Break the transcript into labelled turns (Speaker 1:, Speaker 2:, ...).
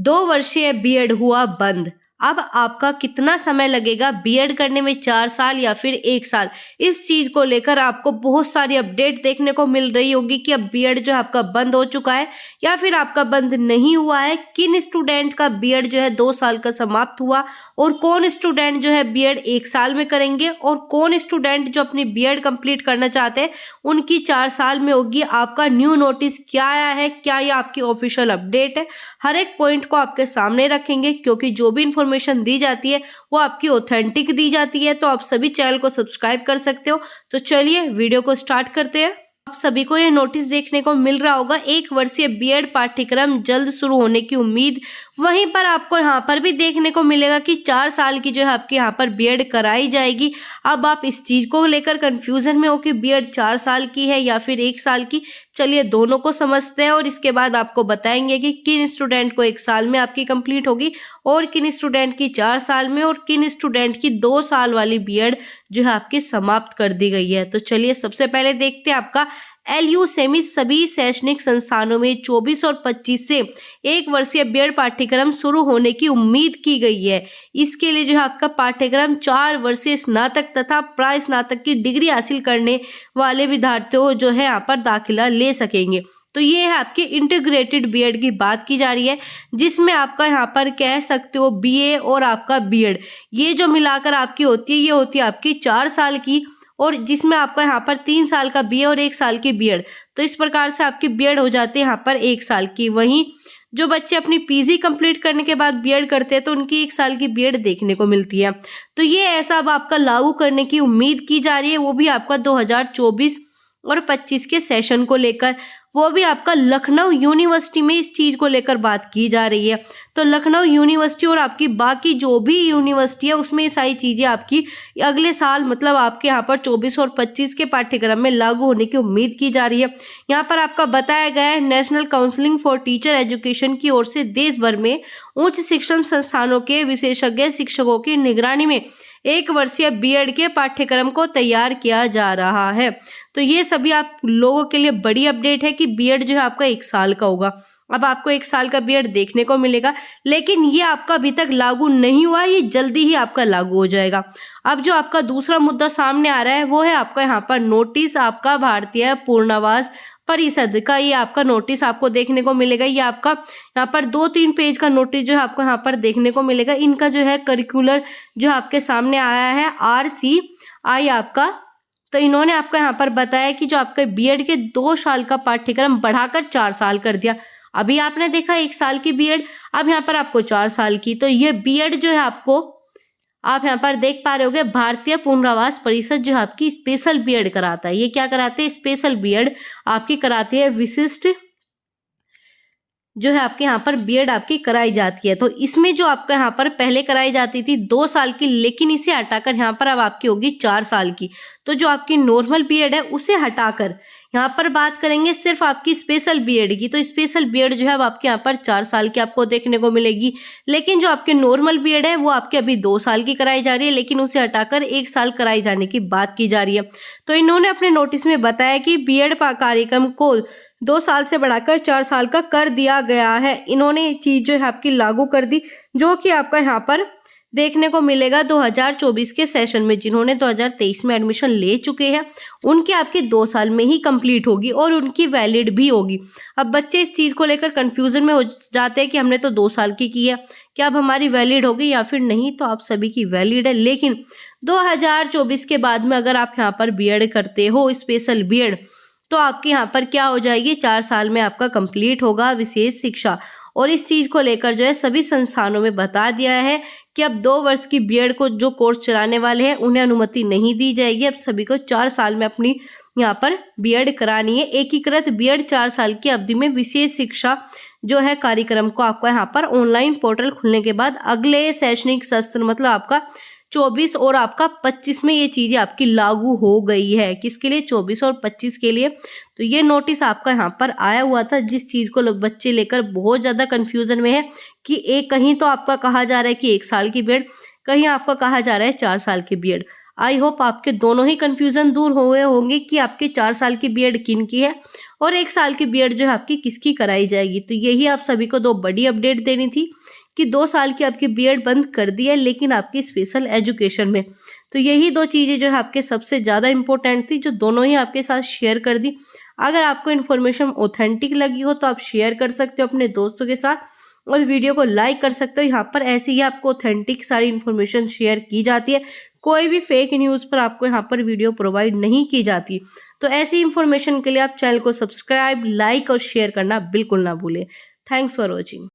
Speaker 1: 2 वर्षीय बीएड हुआ बंद। अब आपका कितना समय लगेगा बीएड करने में, 4 साल या फिर 1 साल? इस चीज को लेकर आपको बहुत सारी अपडेट देखने को मिल रही होगी कि अब बीएड जो है आपका बंद हो चुका है या फिर आपका बंद नहीं हुआ है। किन स्टूडेंट का बीएड जो है 2 साल का समाप्त हुआ और कौन स्टूडेंट जो है बीएड 1 साल में करेंगे और कौन स्टूडेंट जो अपनी बीएड कंप्लीट करना चाहते हैं उनकी 4 साल में होगी। आपका न्यू नोटिस क्या आया है, क्या ये आपकी ऑफिशियल अपडेट है, हर एक पॉइंट को आपके सामने रखेंगे क्योंकि जो भी इंफॉर्मेशन दी जाती है वो आपकी ऑथेंटिक दी जाती है। तो आप सभी चैनल को सब्सक्राइब कर सकते हो। तो चलिए वीडियो को स्टार्ट करते हैं। आप सभी को यह नोटिस देखने को मिल रहा होगा, 1 वर्षीय बीएड पाठ्यक्रम जल्द शुरू होने की उम्मीद। वहीं पर आपको यहाँ पर भी देखने को मिलेगा कि 4 साल की जो है आपके यहाँ पर बीएड कराई जाएगी। अब आप इस चीज को लेकर कंफ्यूजन में हो कि बीएड 4 साल की है या फिर 1 साल की। चलिए दोनों को समझते हैं और इसके बाद आपको बताएंगे कि किन स्टूडेंट को 1 साल में आपकी कंप्लीट होगी और किन स्टूडेंट की 4 साल में और किन स्टूडेंट की 2 साल वाली बीएड जो है आपकी समाप्त कर दी गई है। तो चलिए सबसे पहले देखते हैं आपका एलयू सेमी सभी शैक्षणिक संस्थानों में 24 और 25 से 1 वर्षीय बीएड पाठ्यक्रम शुरू होने की उम्मीद की गई है। इसके लिए जो है आपका पाठ्यक्रम 4 वर्षीय स्नातक तथा प्राय स्नातक की डिग्री हासिल करने वाले विद्यार्थियों जो है यहाँ पर दाखिला ले सकेंगे। तो ये है आपके इंटीग्रेटेड बीएड की बात की जा रही है, जिसमें आपका यहाँ पर कह सकते हो बीए और आपका बीएड ये जो मिलाकर आपकी होती है, ये होती है आपकी 4 साल की, और जिसमें आपका यहाँ पर 3 साल का बीए और 1 साल की बीएड। तो इस प्रकार से आपकी बीएड हो जाती है यहाँ पर 1 साल की। वहीं जो बच्चे अपनी पीजी कंप्लीट करने के बाद बीएड करते हैं तो उनकी 1 साल की बीएड देखने को मिलती है। तो ये ऐसा अब आपका लागू करने की उम्मीद की जा रही है, वो भी आपका 2024 और 25 के सेशन को लेकर। वो भी आपका लखनऊ यूनिवर्सिटी में इस चीज को लेकर बात की जा रही है। तो लखनऊ यूनिवर्सिटी और आपकी बाकी जो भी यूनिवर्सिटी है उसमें ये सारी चीजें आपकी अगले साल मतलब आपके यहाँ पर 24 और 25 के पाठ्यक्रम में लागू होने की उम्मीद की जा रही है। यहाँ पर आपका बताया गया है national counselling for teacher education की ओर से देश भर में उच्च शिक्षण संस्थानों के विशेषज्ञ शिक्षकों की निगरानी में 1 वर्षीय बीएड के पाठ्यक्रम को तैयार किया जा रहा है। तो ये सभी आप लोगों के लिए बड़ी अपडेट है कि बीएड जो है आपका 1 साल का होगा। अब आपको 1 साल का बीएड देखने को मिलेगा, लेकिन ये आपका अभी तक लागू नहीं हुआ, ये जल्दी ही आपका लागू हो जाएगा। अब जो आपका दूसरा मुद्दा सामने आ रहा है वो है आपका यहाँ पर नोटिस आपका भारतीय पूर्णावास परिषद का। ये आपका नोटिस आपको देखने को मिलेगा। ये आपका यहाँ पर 2-3 पेज का नोटिस जो है आपको यहाँ पर देखने को मिलेगा। इनका जो है करिकुलर जो आपके सामने आया है RCI आपका। तो इन्होंने आपका यहाँ पर बताया कि जो आपके बीएड के 2 साल का पाठ्यक्रम बढ़ाकर 4 साल कर दिया। अभी आपने देखा 1 साल की बीएड, अब यहाँ पर आपको 4 साल की। तो ये बीएड जो है आपको आप यहाँ पर देख पा रहे होगे, भारतीय पुनरावास परिषद जो है आपकी स्पेशल बीएड कराता है। ये क्या कराते हैं? स्पेशल बीएड आपकी कराती है, विशिष्ट जो है आपके यहाँ पर बीएड आपकी कराई जाती है। तो इसमें जो आपका यहाँ पर पहले कराई जाती थी 2 साल की, लेकिन इसे हटाकर यहाँ पर अब आपकी होगी 4 साल की। तो जो आपकी नॉर्मल बीएड है उसे हटाकर यहाँ पर बात करेंगे सिर्फ आपकी स्पेशल बीएड की। तो स्पेशल बीएड जो है अब आपके यहाँ पर 4 साल की आपको देखने को मिलेगी, लेकिन जो आपकी नॉर्मल बीएड है वो आपके अभी 2 साल की कराई जा रही है, लेकिन उसे हटाकर 1 साल कराई जाने की बात की जा रही है। तो इन्होंने अपने नोटिस में बताया कि बीएड कार्यक्रम को 2 साल से बढ़ाकर 4 साल का कर दिया गया है। इन्होंने ये चीज जो है आपकी लागू कर दी, जो कि आपका यहाँ पर देखने को मिलेगा 2024 के सेशन में। जिन्होंने 2023 में एडमिशन ले चुके हैं उनकी आपके 2 साल में ही कंप्लीट होगी और उनकी वैलिड भी होगी। अब बच्चे इस चीज को लेकर कंफ्यूजन में हो जाते हैं कि हमने तो 2 साल की है, क्या अब हमारी वैलिड होगी या फिर नहीं? तो आप सभी की वैलिड है, लेकिन 2024 के बाद में अगर आप यहाँ पर बीएड करते हो स्पेशल बीएड तो आपके यहाँ पर क्या हो जाएगी, 4 साल में आपका कंप्लीट होगा विशेष शिक्षा। और इस चीज को लेकर जो है सभी संस्थानों में बता दिया है कि अब 2 वर्ष की बीएड को जो कोर्स चलाने वाले हैं उन्हें अनुमति नहीं दी जाएगी। अब सभी को 4 साल में अपनी यहाँ पर बीएड करानी है। एकीकृत बीएड 4 साल की अवधि में विशेष शिक्षा जो है कार्यक्रम को आपका यहाँ पर ऑनलाइन पोर्टल खुलने के बाद अगले शैक्षणिक सत्र मतलब आपका 24 और आपका 25 में ये चीजें आपकी लागू हो गई है। किसके लिए? 24 और 25 के लिए। तो ये नोटिस आपका यहाँ पर आया हुआ था, जिस चीज को लोग बच्चे लेकर बहुत ज्यादा कंफ्यूजन में है कि एक कहीं तो आपका कहा जा रहा है कि 1 साल की बीएड, कहीं आपका कहा जा रहा है 4 साल की बीएड। आई होप आपके दोनों ही कंफ्यूजन दूर हुए होंगे कि आपके 4 साल की बीएड किन की है और 1 साल की बीएड जो है आपकी किसकी कराई जाएगी। तो यही आप सभी को 2 बड़ी अपडेट देनी थी कि 2 साल की आपकी बीएड बंद कर दी है, लेकिन आपकी स्पेशल एजुकेशन में। तो यही 2 चीज़ें जो है आपके सबसे ज़्यादा इम्पोर्टेंट थी, जो दोनों ही आपके साथ शेयर कर दी। अगर आपको इन्फॉर्मेशन ऑथेंटिक लगी हो तो आप शेयर कर सकते हो अपने दोस्तों के साथ और वीडियो को लाइक कर सकते हो। यहाँ पर ऐसे ही आपको ऑथेंटिक सारी इन्फॉर्मेशन शेयर की जाती है। कोई भी फेक न्यूज़ पर आपको यहाँ पर वीडियो प्रोवाइड नहीं की जाती। तो ऐसी इन्फॉर्मेशन के लिए आप चैनल को सब्सक्राइब, लाइक और शेयर करना बिल्कुल ना भूलें। Thanks for watching.